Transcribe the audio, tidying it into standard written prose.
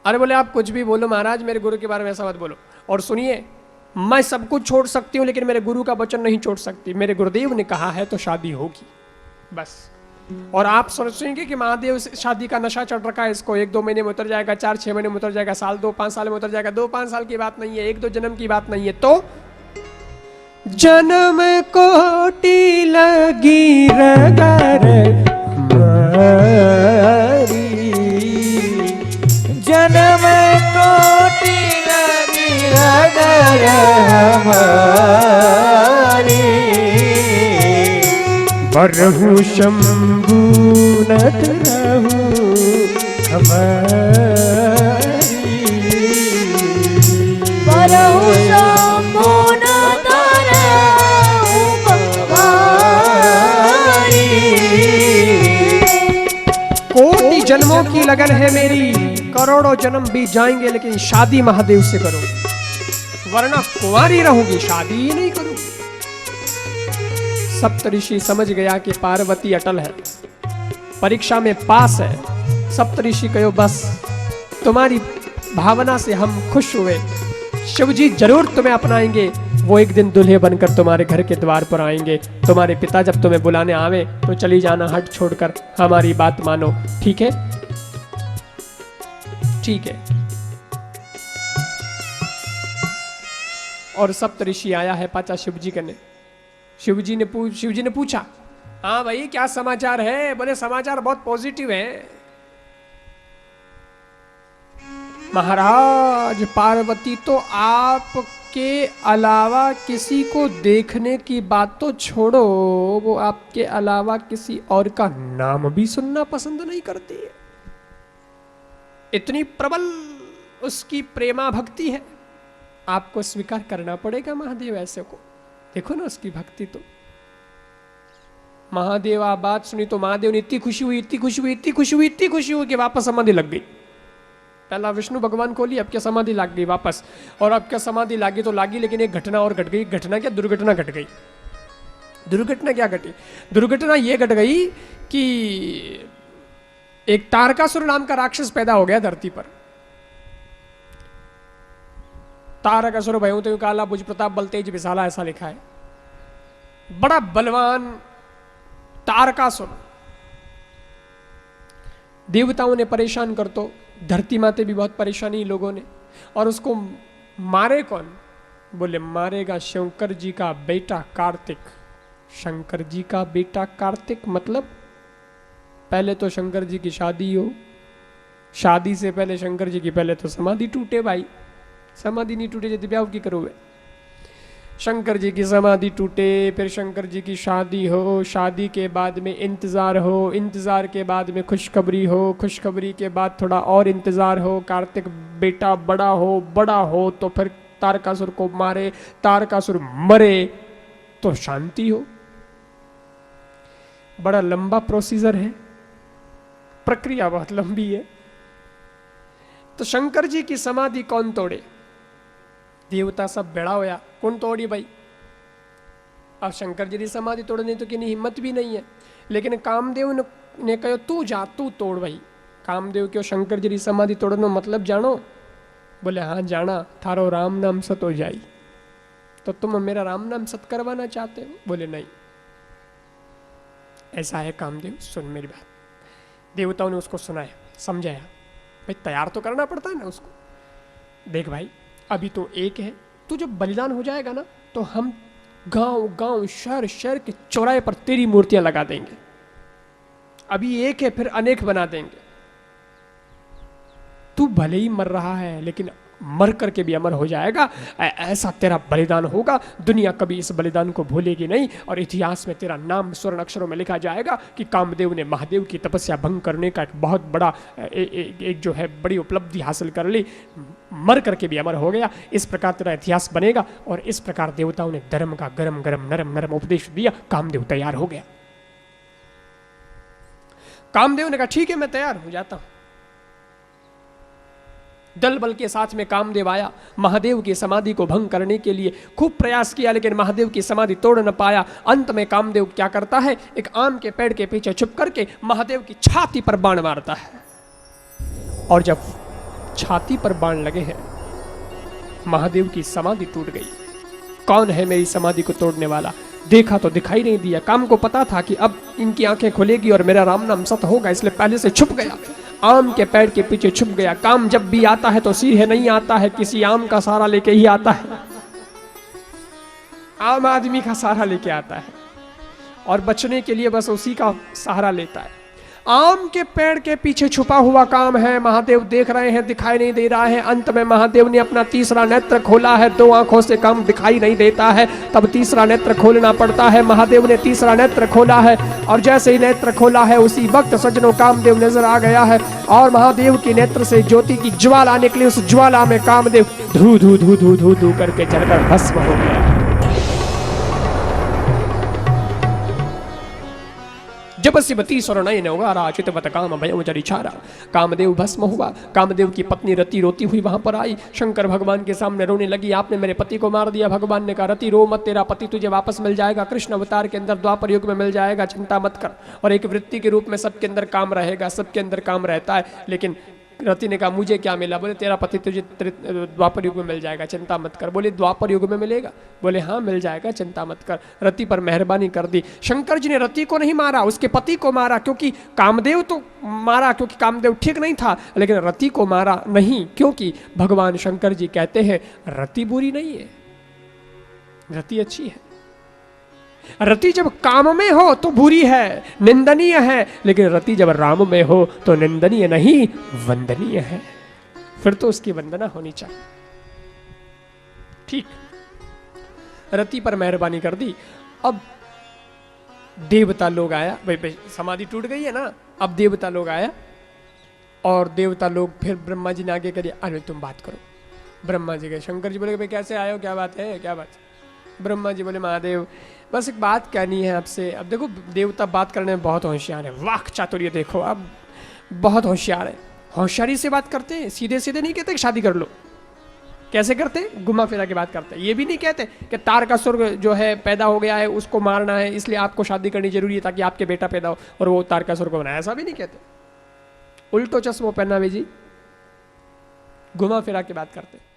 अरे बोले आप कुछ भी बोलो महाराज, मेरे गुरु के बारे में ऐसा मत बोलो। और सुनिए, मैं सब कुछ छोड़ सकती हूँ लेकिन मेरे गुरु का वचन नहीं छोड़ सकती। मेरे गुरुदेव ने कहा है तो शादी होगी बस। और आप सोचेंगे कि महादेव से शादी का नशा चढ़ रखा है इसको, 1-2 महीने में उतर जाएगा, 4-6 महीने में उतर जाएगा, साल 2-5 साल में उतर जाएगा। 2-5 साल की बात नहीं है, 1-2 जन्म की बात नहीं है। तो जन्म कोटि लगी रगर हमारी, जन्म कोटि लगी रगर हमारी, बरहु शंभु नत रहूं हमारी, बरहु शंभु नत रहूं हमारी। कोटि जन्मों की लगन है मेरी, करोड़ों जन्म भी जाएंगे लेकिन शादी महादेव से करो, वरना कुंवारी रहूंगी, शादी ही नहीं करूंगी। सप्तऋषि समझ गया कि पार्वती अटल है, परीक्षा में पास है। सप्तऋषि कहो बस तुम्हारी भावना से हम खुश हुए, शिवजी जरूर तुम्हें अपनाएंगे। वो एक दिन दूल्हे बनकर तुम्हारे घर के द्वार पर आएंगे। तुम्हारे पिता जब तुम्हें बुलाने आवे तो चली जाना हट छोड़कर, हमारी बात मानो, ठीक है? ठीक है। और सप्तऋषि आया है पाचा शिवजी कने। शिवजी ने पूछा, हाँ भाई क्या समाचार है? बोले समाचार बहुत पॉजिटिव है महाराज। पार्वती तो आपके अलावा किसी को देखने की बात तो छोड़ो, वो आपके अलावा किसी और का नाम भी सुनना पसंद नहीं करती है। इतनी प्रबल उसकी प्रेमा भक्ति है, आपको स्वीकार करना पड़ेगा महादेव ऐसे को। देखो ना उसकी भक्ति। तो महादेव आप बात सुनी तो महादेव ने इतनी खुशी हुई, इतनी खुशी हुई, इतनी खुशी हुई, इतनी खुशी हुई कि वापस समाधि लग गई। पहला विष्णु भगवान को ली, अब क्या समाधि लग गई वापस। और अब क्या समाधि लागी तो लागी, लेकिन एक घटना और घट गई। घटना क्या? दुर्घटना घट गई। दुर्घटना क्या घटी? दुर्घटना ये घट गई कि एक तारकासुर नाम का राक्षस पैदा हो गया धरती पर। तारकासुर भयों तो काला भुज प्रताप बल तेज विशाला, ऐसा लिखा है। बड़ा बलवान तारकासुर देवताओं ने परेशान कर, तो धरती माते भी बहुत परेशानी लोगों ने। और उसको मारे कौन? बोले मारेगा शंकर जी का बेटा कार्तिक। शंकर जी का बेटा कार्तिक मतलब पहले तो शंकर जी की शादी हो, शादी से पहले शंकर जी की पहले तो समाधि टूटे भाई। समाधि नहीं टूटे जब ब्याह की करोगे। शंकर जी की समाधि टूटे, फिर शंकर जी की शादी हो, शादी के बाद में इंतज़ार हो, इंतज़ार के बाद में खुशखबरी हो, खुशखबरी के बाद थोड़ा और इंतज़ार हो, कार्तिक बेटा बड़ा हो तो फिर तारकासुर को मारे, तारकासुर मरे तो शांति हो। बड़ा लंबा प्रोसीजर है, प्रक्रिया बहुत लंबी है। तो शंकर जी की समाधि कौन तोड़े? देवता सब बेड़ा होया, कौन तोड़ी भाई? अब शंकर जी की समाधि तोड़ने तो किन्हीं हिम्मत भी नहीं है। लेकिन कामदेव ने कहो तू जा, तू तोड़ भाई। कामदेव क्यों शंकर जी की समाधि तोड़ने मतलब जानो? बोले हाँ जाना, थारो राम नाम सत हो जाई। तो तुम मेरा राम नाम सत करवाना चाहते हो? बोले नहीं, ऐसा है कामदेव, सुन मेरी बात। देवताओं ने उसको सुनाया, समझाया। भाई तैयार तो करना पड़ता है ना उसको। देख भाई अभी तो एक है, तू जब बलिदान हो जाएगा ना तो हम गांव गांव शहर शहर के चौराहे पर तेरी मूर्तियां लगा देंगे। अभी एक है, फिर अनेक बना देंगे। तू भले ही मर रहा है लेकिन मर करके भी अमर हो जाएगा। ऐसा तेरा बलिदान होगा, दुनिया कभी इस बलिदान को भूलेगी नहीं। और इतिहास में तेरा नाम स्वर्ण अक्षरों में लिखा जाएगा कि कामदेव ने महादेव की तपस्या भंग करने का एक बहुत बड़ा एक जो है बड़ी उपलब्धि हासिल कर ली, मर करके भी अमर हो गया। इस प्रकार तेरा इतिहास बनेगा। और इस प्रकार देवताओं ने धर्म का गरम गरम नरम नरम उपदेश दिया। कामदेव तैयार हो गया। कामदेव ने कहा ठीक है मैं तैयार हो जाता हूं। दल बल के साथ में कामदेव आया। महादेव की समाधि को भंग करने के लिए खूब प्रयास किया लेकिन महादेव की समाधि तोड़ न पाया। अंत में कामदेव क्या करता है, एक आम के पेड़ के पीछे छुप करके महादेव की छाती पर बाण मारता है। और जब छाती पर बाण लगे हैं। महादेव की समाधि टूट गई। कौन है मेरी समाधि को तोड़ने वाला? देखा तो दिखाई नहीं दिया। काम को पता था कि अब इनकी आंखें खुलेगी और मेरा राम नाम सत होगा, इसलिए पहले से छुप गया, आम के पेड़ के पीछे छुप गया। काम जब भी आता है तो सीधे नहीं आता है, किसी आम का सहारा लेके ही आता है, आम आदमी का सहारा लेके आता है और बचने के लिए बस उसी का सहारा लेता है। आम के पेड़ के पीछे छुपा हुआ काम है। महादेव देख रहे हैं, दिखाई नहीं दे रहा है। अंत में महादेव ने अपना तीसरा नेत्र खोला है। 2 आंखों से काम दिखाई नहीं देता है, तब तीसरा नेत्र खोलना पड़ता है। महादेव ने तीसरा नेत्र खोला है और जैसे ही नेत्र खोला है उसी वक्त सज्जनों कामदेव नजर आ गया है और महादेव के नेत्र से ज्योति की ज्वाला निकली। उस ज्वाला में कामदेव धू धू धू धू धू धू करके जलकर भस्म हो गया। जब शिवती स्वर्ण होगा चितवत काम भयमुचरिछारा। कामदेव भस्म हुआ। कामदेव की पत्नी रति रोती हुई वहां पर आई, शंकर भगवान के सामने रोने लगी। आपने मेरे पति को मार दिया। भगवान ने कहा रति रो मत, तेरा पति तुझे वापस मिल जाएगा, कृष्ण अवतार के अंदर द्वापर युग में मिल जाएगा, चिंता मत कर। और एक वृत्ति के रूप में सबके अंदर काम रहेगा, सबके अंदर काम रहता है। लेकिन रति ने कहा मुझे क्या मिला? बोले तेरा पति तुझे द्वापर युग में मिल जाएगा, चिंता मत कर। बोले द्वापर युग में मिलेगा? बोले हाँ मिल जाएगा, चिंता मत कर। रति पर मेहरबानी कर दी। शंकर जी ने रति को नहीं मारा, उसके पति को मारा, क्योंकि कामदेव तो मारा क्योंकि कामदेव ठीक नहीं था, लेकिन रति को मारा नहीं, क्योंकि भगवान शंकर जी कहते हैं रति बुरी नहीं है, रति अच्छी है। रति जब काम में हो तो बुरी है, निंदनीय है, लेकिन रति जब राम में हो तो निंदनीय नहीं, वंदनीय है। फिर तो उसकी वंदना होनी चाहिए। ठीक, रति पर मेहरबानी कर दी। अब देवता लोग आया, भाई समाधि टूट गई है ना, अब देवता लोग आया और देवता लोग फिर ब्रह्मा जी ने आगे करिए, अरे तुम बात करो। ब्रह्मा जी गए, शंकर जी बोले भाई कैसे आए हो, क्या बात है, क्या बात? ब्रह्मा जी बोले महादेव बस एक बात कहनी है आपसे। अब देखो देवता बात करने में बहुत होशियार है, वाक चातुर्य देखो, अब बहुत होशियार है। होशियारी से बात करते हैं, सीधे सीधे नहीं कहते कि शादी कर लो। कैसे करते? घुमा फिरा के बात करते हैं। ये भी नहीं कहते कि तारकासुर जो है पैदा हो गया है उसको मारना है इसलिए आपको शादी करनी जरूरी है ताकि आपके बेटा पैदा हो और वो तारकासुर को बनाए, ऐसा भी नहीं कहते। उल्टो चश्मो पहना जी, घुमा फिरा के बात करते।